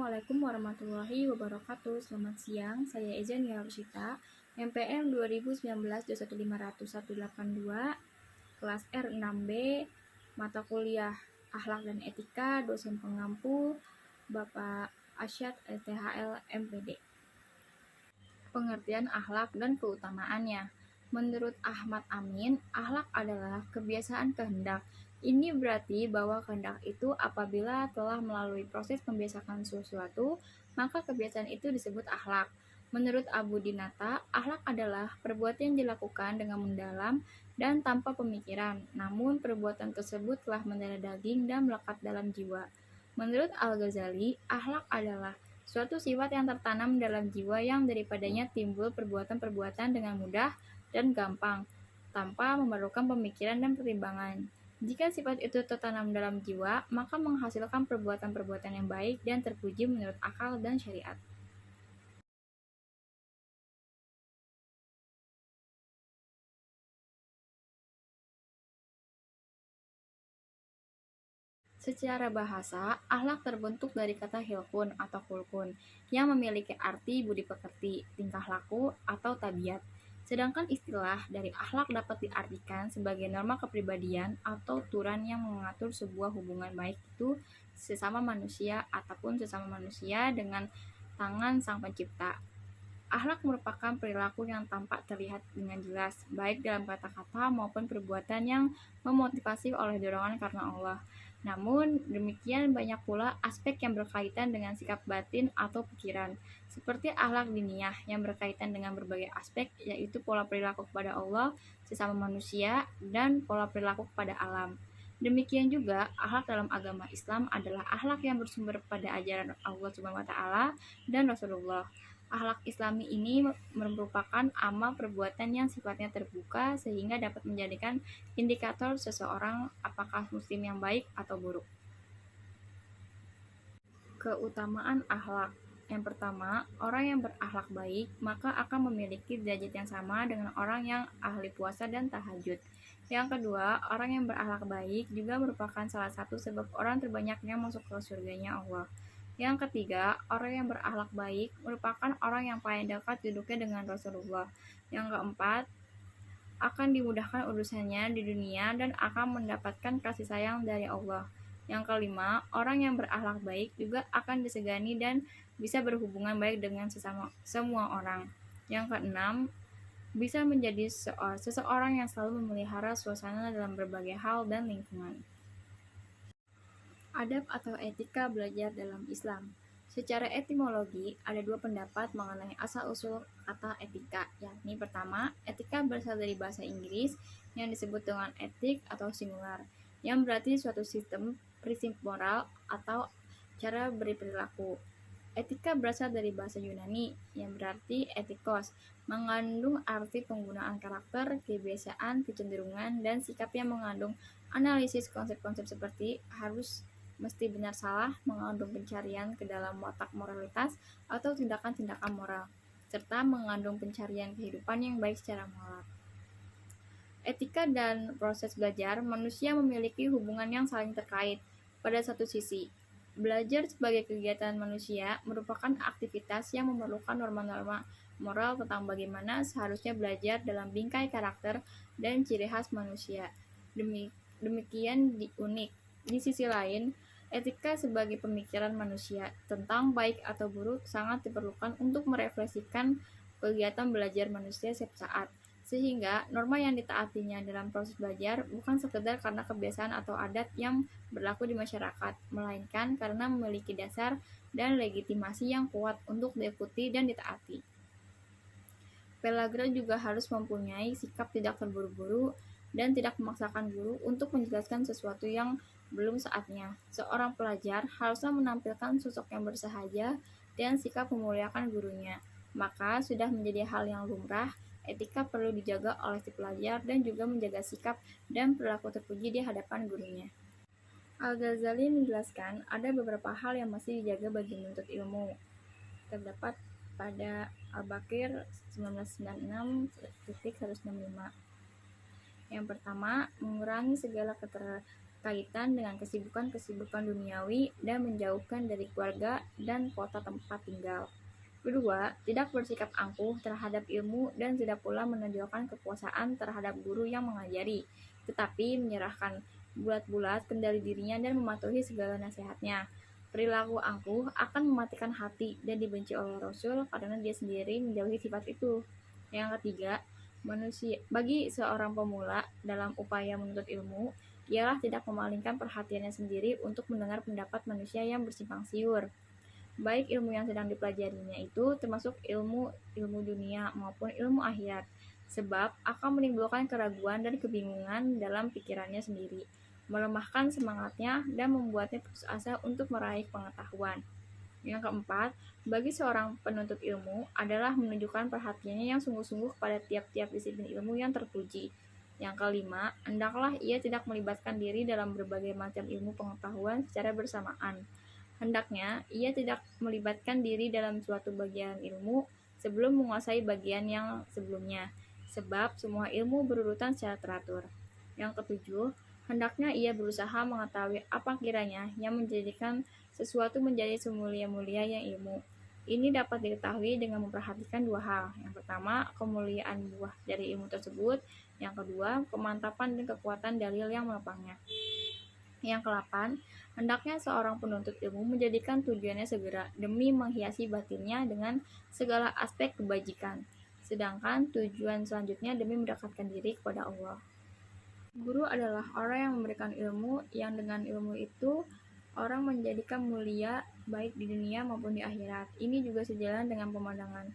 Assalamualaikum warahmatullahi wabarakatuh. Selamat siang, saya Eza Nia Rushita, MPM 2019-2150182, kelas R6B, mata kuliah Akhlak dan Etika, dosen pengampu, Bapak Asyad LTHL MPD. Pengertian akhlak dan keutamaannya. Menurut Ahmad Amin, akhlak adalah kebiasaan kehendak. Ini berarti bahwa kehendak itu apabila telah melalui proses membiasakan sesuatu, maka kebiasaan itu disebut akhlak. Menurut Abu Dinata, akhlak adalah perbuatan yang dilakukan dengan mendalam dan tanpa pemikiran, namun perbuatan tersebut telah mendarah daging dan melekat dalam jiwa. Menurut Al-Ghazali, akhlak adalah suatu sifat yang tertanam dalam jiwa yang daripadanya timbul perbuatan-perbuatan dengan mudah dan gampang, tanpa memerlukan pemikiran dan pertimbangan. Jika sifat itu tertanam dalam jiwa, maka menghasilkan perbuatan-perbuatan yang baik dan terpuji menurut akal dan syariat. Secara bahasa, akhlak terbentuk dari kata hilkun atau kulkun yang memiliki arti budi pekerti, tingkah laku, atau tabiat. Sedangkan istilah dari akhlak dapat diartikan sebagai norma kepribadian atau turan yang mengatur sebuah hubungan baik itu sesama manusia ataupun sesama manusia dengan tangan Sang Pencipta. Akhlak merupakan perilaku yang tampak terlihat dengan jelas, baik dalam kata-kata maupun perbuatan yang memotivasi oleh dorongan karena Allah. Namun, demikian banyak pula aspek yang berkaitan dengan sikap batin atau pikiran, seperti akhlak diniyah yang berkaitan dengan berbagai aspek, yaitu pola perilaku kepada Allah, sesama manusia, dan pola perilaku kepada alam. Demikian juga, akhlak dalam agama Islam adalah akhlak yang bersumber pada ajaran Allah SWT dan Rasulullah. Akhlak Islami ini merupakan amal perbuatan yang sifatnya terbuka sehingga dapat menjadikan indikator seseorang apakah muslim yang baik atau buruk. Keutamaan akhlak. Yang pertama, orang yang berakhlak baik maka akan memiliki derajat yang sama dengan orang yang ahli puasa dan tahajud. Yang kedua, orang yang berakhlak baik juga merupakan salah satu sebab orang terbanyak yang masuk ke surganya Allah. Yang ketiga, orang yang berakhlak baik merupakan orang yang paling dekat duduknya dengan Rasulullah. Yang keempat, akan dimudahkan urusannya di dunia dan akan mendapatkan kasih sayang dari Allah. Yang kelima, orang yang berakhlak baik juga akan disegani dan bisa berhubungan baik dengan semua orang. Yang keenam, bisa menjadi seseorang yang selalu memelihara suasana dalam berbagai hal dan lingkungan. Adab atau etika belajar dalam Islam. Secara etimologi, ada dua pendapat mengenai asal-usul kata etika, yakni pertama, etika berasal dari bahasa Inggris yang disebut dengan etik atau singular, yang berarti suatu sistem, prinsip moral, atau cara berperilaku. Etika berasal dari bahasa Yunani yang berarti etikos, mengandung arti penggunaan karakter, kebiasaan, kecenderungan, dan sikap yang mengandung analisis konsep-konsep seperti harus, mesti, benar, salah, mengandung pencarian ke dalam watak moralitas atau tindakan-tindakan moral, serta mengandung pencarian kehidupan yang baik secara moral. Etika dan proses belajar, manusia memiliki hubungan yang saling terkait. Pada satu sisi, belajar sebagai kegiatan manusia merupakan aktivitas yang memerlukan norma-norma moral tentang bagaimana seharusnya belajar dalam bingkai karakter dan ciri khas manusia. Demikian unik. Di sisi lain, etika sebagai pemikiran manusia tentang baik atau buruk sangat diperlukan untuk merefleksikan kegiatan belajar manusia setiap saat, sehingga norma yang ditaatinya dalam proses belajar bukan sekedar karena kebiasaan atau adat yang berlaku di masyarakat, melainkan karena memiliki dasar dan legitimasi yang kuat untuk diikuti dan ditaati. Pelajar juga harus mempunyai sikap tidak terburu-buru dan tidak memaksakan guru untuk menjelaskan sesuatu yang belum saatnya. Seorang pelajar harusnya menampilkan sosok yang bersahaja dan sikap memuliakan gurunya. Maka sudah menjadi hal yang lumrah, etika perlu dijaga oleh si pelajar dan juga menjaga sikap dan perilaku terpuji di hadapan gurunya. Al-Ghazali menjelaskan ada beberapa hal yang masih dijaga bagi menuntut ilmu. Terdapat pada Al-Baqir 1996-165. Yang pertama, mengurangi segala kaitan dengan kesibukan-kesibukan duniawi dan menjauhkan dari keluarga dan kota tempat tinggal. Kedua, tidak bersikap angkuh terhadap ilmu dan tidak pula menonjolkan kekuasaan terhadap guru yang mengajari, tetapi menyerahkan bulat-bulat kendali dirinya dan mematuhi segala nasihatnya. Perilaku angkuh akan mematikan hati dan dibenci oleh Rasul karena dia sendiri menjauhi sifat itu. Yang ketiga, bagi seorang pemula dalam upaya menuntut ilmu, ialah tidak memalingkan perhatiannya sendiri untuk mendengar pendapat manusia yang bersimpang siur. Baik ilmu yang sedang dipelajarinya itu termasuk ilmu dunia maupun ilmu akhirat, sebab akan menimbulkan keraguan dan kebingungan dalam pikirannya sendiri, melemahkan semangatnya dan membuatnya putus asa untuk meraih pengetahuan. Yang keempat, bagi seorang penuntut ilmu adalah menunjukkan perhatiannya yang sungguh-sungguh pada tiap-tiap disiplin ilmu yang terpuji. Yang kelima, hendaklah ia tidak melibatkan diri dalam berbagai macam ilmu pengetahuan secara bersamaan. Hendaknya ia tidak melibatkan diri dalam suatu bagian ilmu sebelum menguasai bagian yang sebelumnya, sebab semua ilmu berurutan secara teratur. Yang ketujuh, hendaknya ia berusaha mengetahui apa kiranya yang menjadikan sesuatu menjadi semulia-mulia yang ilmu. Ini dapat diketahui dengan memperhatikan dua hal. Yang pertama, kemuliaan buah dari ilmu tersebut. Yang kedua, kemantapan dan kekuatan dalil yang menopangnya. Yang ke-8, hendaknya seorang penuntut ilmu menjadikan tujuannya segera demi menghiasi batinnya dengan segala aspek kebajikan. Sedangkan tujuan selanjutnya demi mendekatkan diri kepada Allah. Guru adalah orang yang memberikan ilmu, yang dengan ilmu itu orang menjadikan mulia baik di dunia maupun di akhirat. Ini juga sejalan dengan pemandangan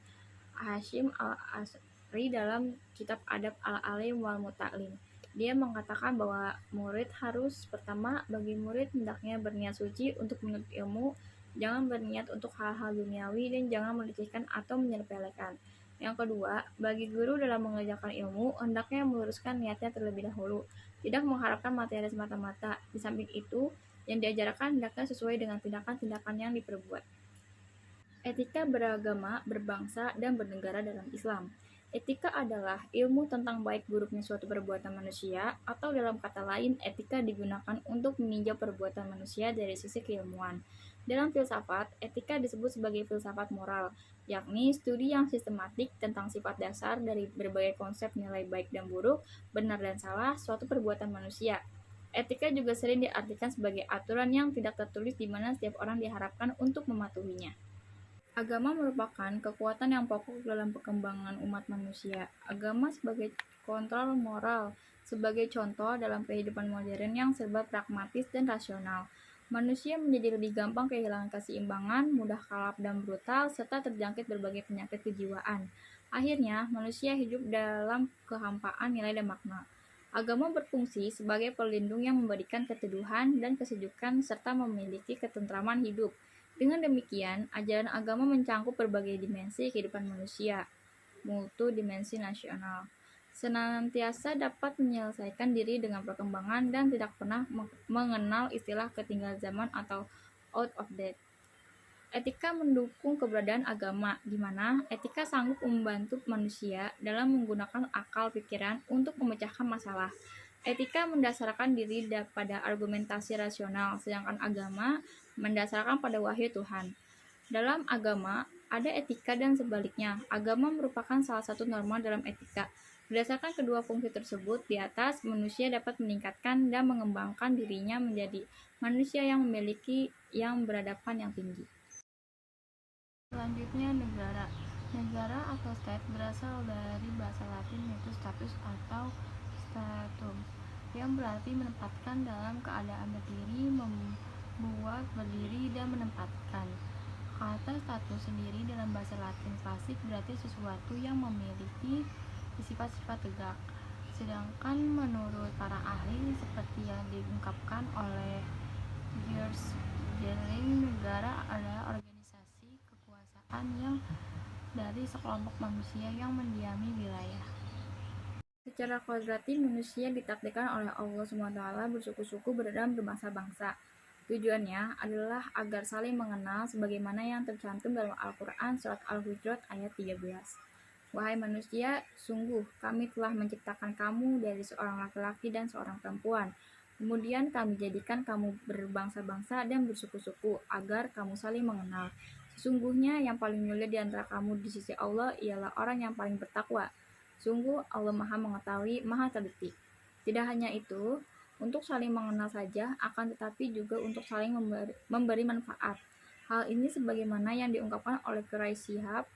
Hashim al-Asri dalam kitab Adab al-Alim wal Muta'lim. Dia mengatakan bahwa murid harus pertama bagi murid hendaknya berniat suci untuk menuntut ilmu, jangan berniat untuk hal-hal duniawi dan jangan melecehkan atau menyepelekan. Yang kedua, bagi guru dalam mengajarkan ilmu, hendaknya meluruskan niatnya terlebih dahulu, tidak mengharapkan materi semata-mata. Di samping itu, yang diajarkan hendaknya sesuai dengan tindakan-tindakan yang diperbuat. Etika beragama, berbangsa, dan bernegara dalam Islam. Etika adalah ilmu tentang baik buruknya suatu perbuatan manusia, atau dalam kata lain, etika digunakan untuk meninjau perbuatan manusia dari sisi keilmuan. Dalam filsafat, etika disebut sebagai filsafat moral, yakni studi yang sistematik tentang sifat dasar dari berbagai konsep nilai baik dan buruk, benar dan salah, suatu perbuatan manusia. Etika juga sering diartikan sebagai aturan yang tidak tertulis di mana setiap orang diharapkan untuk mematuhinya. Agama merupakan kekuatan yang pokok dalam perkembangan umat manusia. Agama sebagai kontrol moral, sebagai contoh dalam kehidupan modern yang serba pragmatis dan rasional. Manusia menjadi lebih gampang kehilangan keseimbangan, mudah kalap dan brutal, serta terjangkit berbagai penyakit kejiwaan. Akhirnya, manusia hidup dalam kehampaan nilai dan makna. Agama berfungsi sebagai pelindung yang memberikan keteduhan dan kesejukan serta memiliki ketentraman hidup. Dengan demikian, ajaran agama mencangkup berbagai dimensi kehidupan manusia, multidimensi nasional. Senantiasa dapat menyelesaikan diri dengan perkembangan dan tidak pernah mengenal istilah ketinggalan zaman atau out of date. Etika mendukung keberadaan agama, di mana etika sanggup membantu manusia dalam menggunakan akal pikiran untuk memecahkan masalah. Etika mendasarkan diri pada argumentasi rasional, sedangkan agama mendasarkan pada wahyu Tuhan. Dalam agama, ada etika dan sebaliknya. Agama merupakan salah satu norma dalam etika. Berdasarkan kedua fungsi tersebut di atas, manusia dapat meningkatkan dan mengembangkan dirinya menjadi manusia yang memiliki yang beradaban yang tinggi. Selanjutnya, negara. Negara atau state berasal dari bahasa Latin yaitu status atau statum, yang berarti menempatkan dalam keadaan berdiri, membuat berdiri, dan menempatkan. Kata status sendiri dalam bahasa Latin klasik berarti sesuatu yang memiliki sifat-sifat tegak. Sedangkan menurut para ahli seperti yang diungkapkan oleh George Gelling, negara adalah organisasi kekuasaan yang dari sekelompok manusia yang mendiami wilayah. Secara kodrati, manusia ditakdirkan oleh Allah SWT bersuku-suku dan berbangsa-bangsa. Tujuannya adalah agar saling mengenal sebagaimana yang tercantum dalam Al-Quran Surat Al-Hujurat ayat 13. Wahai manusia, sungguh kami telah menciptakan kamu dari seorang laki-laki dan seorang perempuan. Kemudian kami jadikan kamu berbangsa-bangsa dan bersuku-suku agar kamu saling mengenal. Sesungguhnya yang paling mulia di antara kamu di sisi Allah ialah orang yang paling bertakwa. Sungguh Allah Maha Mengetahui, Maha Teliti. Tidak hanya itu, untuk saling mengenal saja, akan tetapi juga untuk saling memberi manfaat. Hal ini sebagaimana yang diungkapkan oleh Quraisy Shihab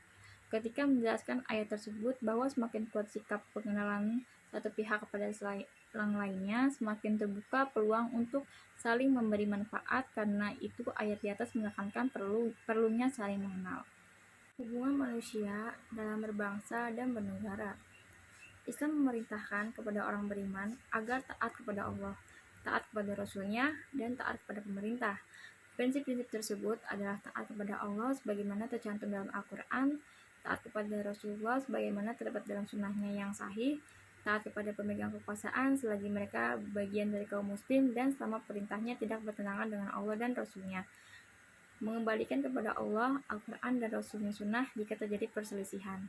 ketika menjelaskan ayat tersebut bahwa semakin kuat sikap pengenalan satu pihak kepada yang lainnya, semakin terbuka peluang untuk saling memberi manfaat karena itu ayat di atas menekankan perlunya saling mengenal. Hubungan manusia dalam berbangsa dan bernegara. Islam memerintahkan kepada orang beriman agar taat kepada Allah, taat kepada Rasul-Nya, dan taat kepada pemerintah. Prinsip-prinsip tersebut adalah taat kepada Allah sebagaimana tercantum dalam Al-Quran, taat kepada Rasulullah sebagaimana terdapat dalam sunnahnya yang sahih, taat kepada pemegang kekuasaan selagi mereka bagian dari kaum muslim dan selama perintahnya tidak bertentangan dengan Allah dan Rasul-Nya. Mengembalikan kepada Allah, Al-Quran, dan Rasul-Nya sunnah jika terjadi perselisihan.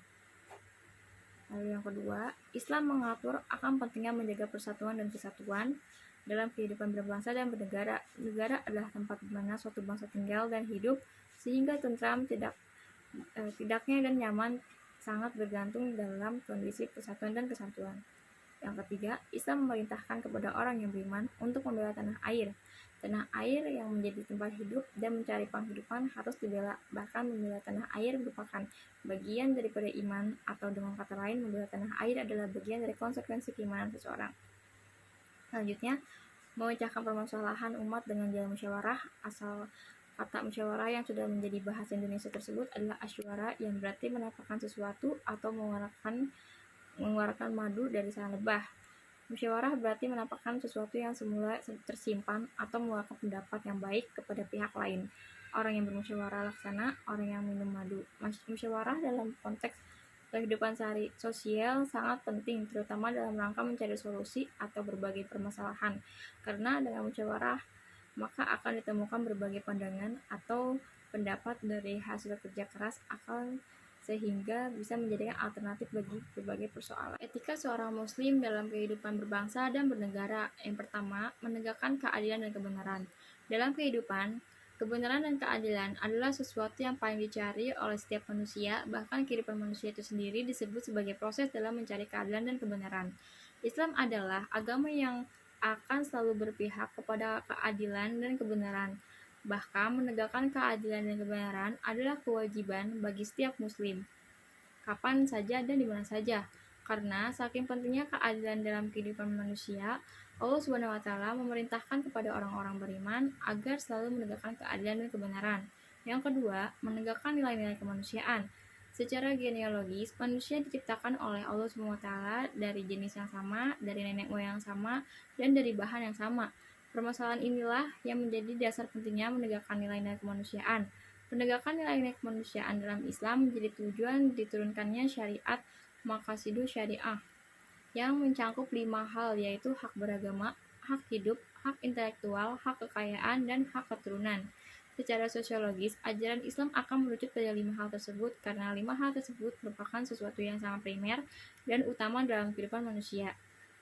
Lalu yang kedua, Islam mengatur akan pentingnya menjaga persatuan dan kesatuan dalam kehidupan berbangsa dan bernegara. Negara adalah tempat di mana suatu bangsa tinggal dan hidup sehingga tentram tidaknya dan nyaman sangat bergantung dalam kondisi persatuan dan kesatuan. Yang ketiga, Islam memerintahkan kepada orang yang beriman untuk membela tanah air. Tanah air yang menjadi tempat hidup dan mencari penghidupan harus dibela. Bahkan membela tanah air merupakan bagian daripada iman, atau dengan kata lain, membela tanah air adalah bagian dari konsekuensi keimanan seseorang. Selanjutnya, memecahkan permasalahan umat dengan jalan musyawarah. Asal kata musyawarah yang sudah menjadi bahasa Indonesia tersebut adalah asyuara, yang berarti menampakkan sesuatu atau mengeluarkan madu dari sarang lebah. Musyawarah berarti menampakkan sesuatu yang semula tersimpan atau mengeluarkan pendapat yang baik kepada pihak lain. Orang yang bermusyawarah laksana, orang yang minum madu. Musyawarah dalam konteks kehidupan sosial sangat penting, terutama dalam rangka mencari solusi atau berbagai permasalahan. Karena dengan musyawarah, maka akan ditemukan berbagai pandangan atau pendapat dari hasil kerja keras akal sehingga bisa menjadikan alternatif bagi berbagai persoalan. Etika seorang muslim dalam kehidupan berbangsa dan bernegara. Yang pertama, menegakkan keadilan dan kebenaran. Dalam kehidupan, kebenaran dan keadilan adalah sesuatu yang paling dicari oleh setiap manusia, bahkan kehidupan manusia itu sendiri disebut sebagai proses dalam mencari keadilan dan kebenaran. Islam adalah agama yang akan selalu berpihak kepada keadilan dan kebenaran. Bahkan menegakkan keadilan dan kebenaran adalah kewajiban bagi setiap muslim, kapan saja dan di mana saja. Karena saking pentingnya keadilan dalam kehidupan manusia, Allah SWT memerintahkan kepada orang-orang beriman agar selalu menegakkan keadilan dan kebenaran. Yang kedua, menegakkan nilai-nilai kemanusiaan. Secara genealogis, manusia diciptakan oleh Allah SWT dari jenis yang sama, dari nenek moyang yang sama, dan dari bahan yang sama. Permasalahan inilah yang menjadi dasar pentingnya menegakkan nilai-nilai kemanusiaan. Penegakan nilai-nilai kemanusiaan dalam Islam menjadi tujuan diturunkannya syariat Maqasidus Syariah yang mencangkup 5 hal, yaitu hak beragama, hak hidup, hak intelektual, hak kekayaan, dan hak keturunan. Secara sosiologis, ajaran Islam akan merujuk pada 5 hal tersebut karena 5 hal tersebut merupakan sesuatu yang sangat primer dan utama dalam kehidupan manusia.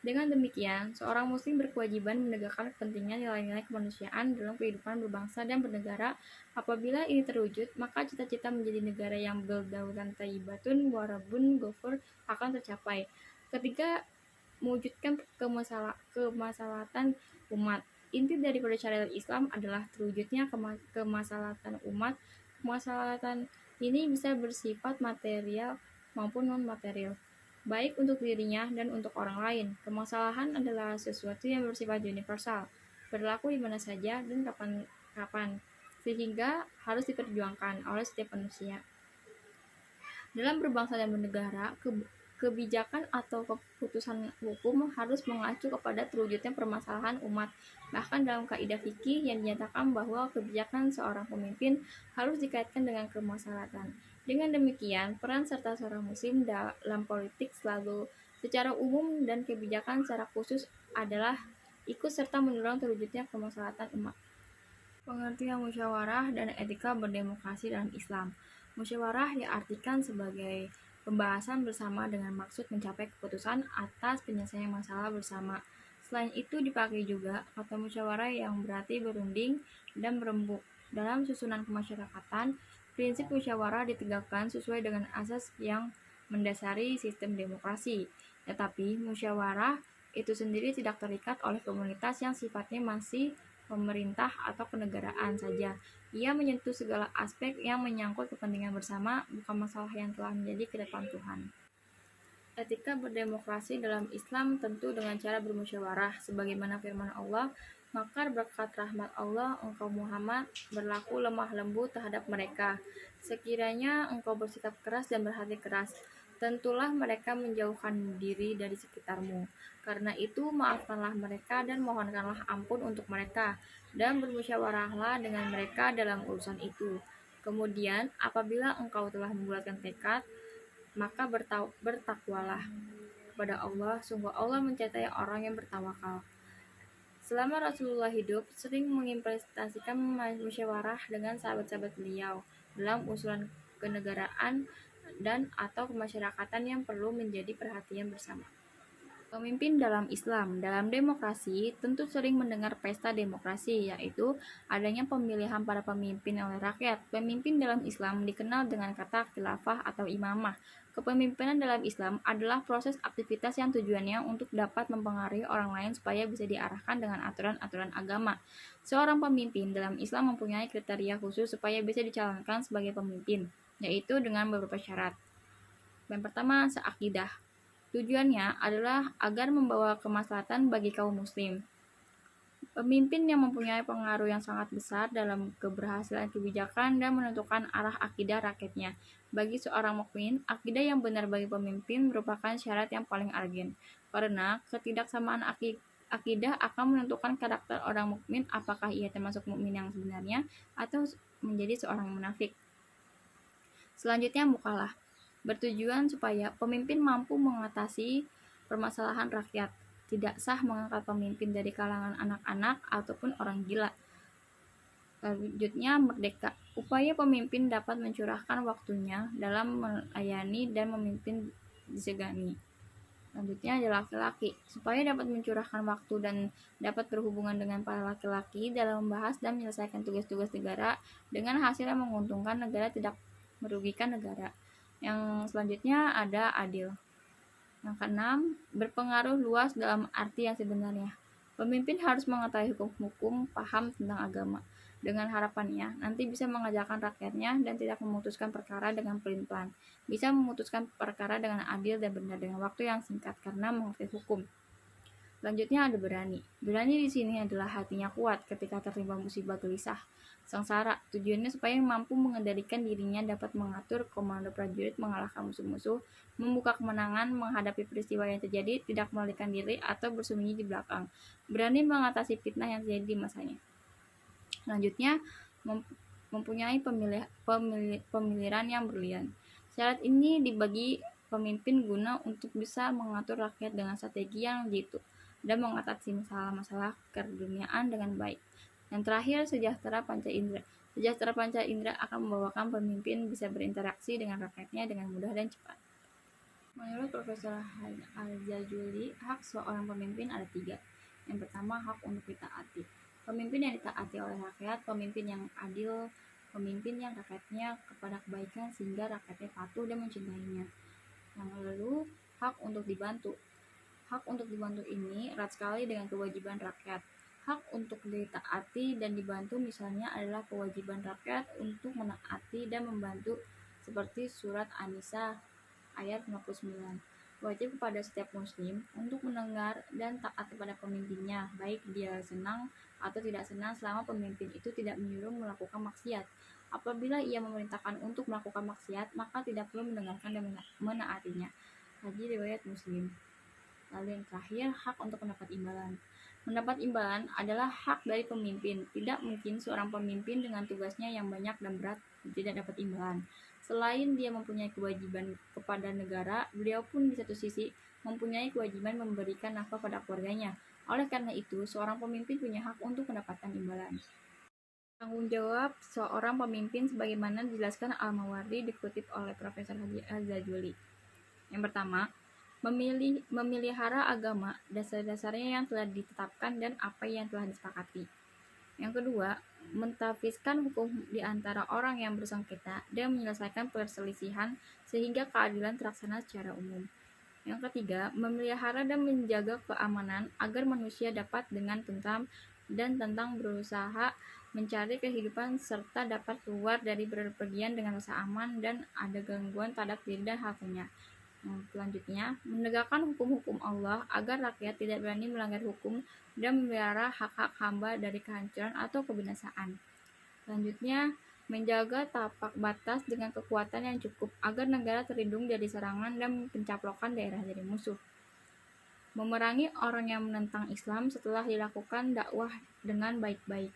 Dengan demikian, seorang muslim berkewajiban menegakkan pentingnya nilai-nilai kemanusiaan dalam kehidupan berbangsa dan bernegara. Apabila ini terwujud, maka cita-cita menjadi negara yang berdaulat thayyibatun warabun ghafur akan tercapai. Ketiga, mewujudkan kemaslahatan umat. Inti daripada syariat Islam adalah terwujudnya kemaslahatan umat. Kemaslahatan ini bisa bersifat material maupun non-material, baik untuk dirinya dan untuk orang lain. Kemaslahan adalah sesuatu yang bersifat universal, berlaku di mana saja dan kapan-kapan, sehingga harus diperjuangkan oleh setiap manusia. Dalam berbangsa dan bernegara, kebijakan atau keputusan hukum harus mengacu kepada terwujudnya permasalahan umat. Bahkan dalam kaidah fikih yang dinyatakan bahwa kebijakan seorang pemimpin harus dikaitkan dengan kemaslahatan. Dengan demikian, peran serta seorang muslim dalam politik selalu secara umum dan kebijakan secara khusus adalah ikut serta mendorong terwujudnya kemaslahatan umat. Pengertian musyawarah dan etika berdemokrasi dalam Islam. Musyawarah diartikan sebagai pembahasan bersama dengan maksud mencapai keputusan atas penyelesaian masalah bersama. Selain itu dipakai juga kata musyawarah yang berarti berunding dan berembuk. Dalam susunan kemasyarakatan, prinsip musyawarah ditegakkan sesuai dengan asas yang mendasari sistem demokrasi. Tetapi musyawarah itu sendiri tidak terikat oleh komunitas yang sifatnya masih pemerintah atau kenegaraan saja. Ia menyentuh segala aspek yang menyangkut kepentingan bersama, bukan masalah yang telah menjadi ketetapan Tuhan. Etika berdemokrasi dalam Islam tentu dengan cara bermusyawarah, sebagaimana firman Allah, maka berkat rahmat Allah engkau Muhammad berlaku lemah lembut terhadap mereka. Sekiranya engkau bersikap keras dan berhati keras, tentulah mereka menjauhkan diri dari sekitarmu. Karena itu maafkanlah mereka dan mohonkanlah ampun untuk mereka, dan bermusyawarahlah dengan mereka dalam urusan itu. Kemudian apabila engkau telah membulatkan tekad, maka bertakwalah kepada Allah, sungguh Allah mencintai orang yang bertawakal. Selama Rasulullah hidup, sering mengimplementasikan musyawarah dengan sahabat-sahabat beliau dalam usulan kenegaraan dan atau kemasyarakatan yang perlu menjadi perhatian bersama. Pemimpin dalam Islam, dalam demokrasi, tentu sering mendengar pesta demokrasi, yaitu adanya pemilihan para pemimpin oleh rakyat. Pemimpin dalam Islam dikenal dengan kata khilafah atau imamah. Kepemimpinan dalam Islam adalah proses aktivitas yang tujuannya untuk dapat mempengaruhi orang lain supaya bisa diarahkan dengan aturan-aturan agama. Seorang pemimpin dalam Islam mempunyai kriteria khusus supaya bisa dicalonkan sebagai pemimpin, yaitu dengan beberapa syarat. Yang pertama, seakidah. Tujuannya adalah agar membawa kemaslahatan bagi kaum muslim. Pemimpin yang mempunyai pengaruh yang sangat besar dalam keberhasilan kebijakan dan menentukan arah akidah rakyatnya. Bagi seorang mukmin, akidah yang benar bagi pemimpin merupakan syarat yang paling argen, karena ketidaksamaan akidah akan menentukan karakter orang mukmin, apakah ia termasuk mukmin yang sebenarnya atau menjadi seorang munafik. Selanjutnya mukalah, bertujuan supaya pemimpin mampu mengatasi permasalahan rakyat. Tidak sah mengangkat pemimpin dari kalangan anak-anak ataupun orang gila. Selanjutnya merdeka, upaya pemimpin dapat mencurahkan waktunya dalam melayani dan memimpin disegani. Selanjutnya adalah laki-laki, supaya dapat mencurahkan waktu dan dapat berhubungan dengan para laki-laki dalam membahas dan menyelesaikan tugas-tugas negara dengan hasil yang menguntungkan negara, tidak merugikan negara. Yang selanjutnya ada adil. Yang keenam, berpengaruh luas dalam arti yang sebenarnya. Pemimpin harus mengetahui hukum-hukum, paham tentang agama. Dengan harapannya, nanti bisa mengajarkan rakyatnya dan tidak memutuskan perkara dengan pelin-pelan. Bisa memutuskan perkara dengan adil dan benar dengan waktu yang singkat karena mengerti hukum. Selanjutnya ada berani. Berani di sini adalah hatinya kuat ketika tertimpa musibah gelisah, sengsara. Tujuannya supaya mampu mengendalikan dirinya, dapat mengatur komando prajurit, mengalahkan musuh-musuh, membuka kemenangan, menghadapi peristiwa yang terjadi, tidak melarikan diri atau bersembunyi di belakang. Berani mengatasi fitnah yang terjadi di masanya. Selanjutnya, mempunyai pemilihan yang brilian. Syarat ini dibagi pemimpin guna untuk bisa mengatur rakyat dengan strategi yang jitu dan mengatasi masalah-masalah keduniaan dengan baik. Yang terakhir, sejahtera panca indera. Sejahtera panca indera akan membawakan pemimpin bisa berinteraksi dengan rakyatnya dengan mudah dan cepat. Menurut Profesor Al-Jajuli, hak seorang pemimpin ada 3. Yang pertama, hak untuk ditaati. Pemimpin yang ditaati oleh rakyat, pemimpin yang adil, pemimpin yang rakyatnya kepada kebaikan sehingga rakyatnya patuh dan mencintainya. Yang lalu, hak untuk dibantu. Hak untuk dibantu ini erat sekali dengan kewajiban rakyat. Hak untuk ditaati dan dibantu misalnya adalah kewajiban rakyat untuk menaati dan membantu seperti surat An-Nisa ayat 59. Wajib kepada setiap muslim untuk mendengar dan taat kepada pemimpinnya, baik dia senang atau tidak senang selama pemimpin itu tidak menyuruh melakukan maksiat. Apabila ia memerintahkan untuk melakukan maksiat, maka tidak perlu mendengarkan dan menaatinya. Hadis riwayat Muslim. Lalu yang terakhir, hak untuk mendapat imbalan. Mendapat imbalan adalah hak dari pemimpin. Tidak mungkin seorang pemimpin dengan tugasnya yang banyak dan berat tidak dapat imbalan. Selain dia mempunyai kewajiban kepada negara, beliau pun di satu sisi mempunyai kewajiban memberikan nafkah pada keluarganya. Oleh karena itu, seorang pemimpin punya hak untuk mendapatkan imbalan. Tanggung jawab seorang pemimpin sebagaimana dijelaskan Al-Mawardi dikutip oleh Profesor Al-Jajuli. Yang pertama, memelihara agama, dasar-dasarnya yang telah ditetapkan dan apa yang telah disepakati. Yang kedua, mentafsirkan hukum di antara orang yang bersengketa dan menyelesaikan perselisihan sehingga keadilan terlaksana secara umum. Yang ketiga, memelihara dan menjaga keamanan agar manusia dapat dengan tentram dan tentang berusaha mencari kehidupan serta dapat keluar dari bepergian dengan rasa aman dan ada gangguan terhadap diri dan hartanya. Selanjutnya, menegakkan hukum-hukum Allah agar rakyat tidak berani melanggar hukum dan memelihara hak-hak hamba dari kehancuran atau kebinasaan. Selanjutnya, menjaga tapak batas dengan kekuatan yang cukup agar negara terlindung dari serangan dan pencaplokan daerah dari musuh. Memerangi orang yang menentang Islam setelah dilakukan dakwah dengan baik-baik.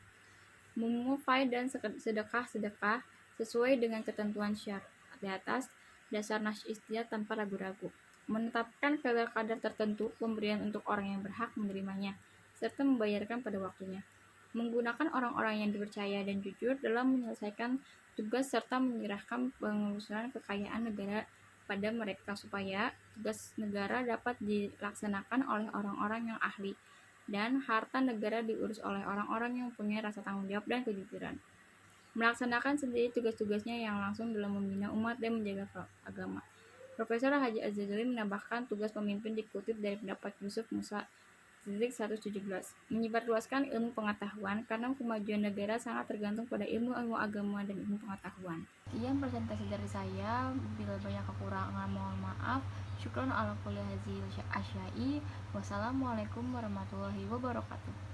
Memufai dan sedekah-sedekah sesuai dengan ketentuan syariat di atas dasar nas istiad tanpa ragu-ragu. Menetapkan kadar-kadar tertentu pemberian untuk orang yang berhak menerimanya, serta membayarkan pada waktunya. Menggunakan orang-orang yang dipercaya dan jujur dalam menyelesaikan tugas serta menyerahkan pengurusan kekayaan negara pada mereka supaya tugas negara dapat dilaksanakan oleh orang-orang yang ahli dan harta negara diurus oleh orang-orang yang punya rasa tanggung jawab dan kejujuran. Melaksanakan sendiri tugas-tugasnya yang langsung dalam membina umat dan menjaga agama. Profesor Haji Az-Ghazali menambahkan tugas pemimpin dikutip dari pendapat Yusuf Musa 117, menyebarluaskan ilmu pengetahuan karena kemajuan negara sangat tergantung pada ilmu-ilmu agama dan ilmu pengetahuan. Sekian presentasi dari saya, bila banyak kekurangan mohon maaf. Syukron ala kulli hazi asyai. Wassalamualaikum warahmatullahi wabarakatuh.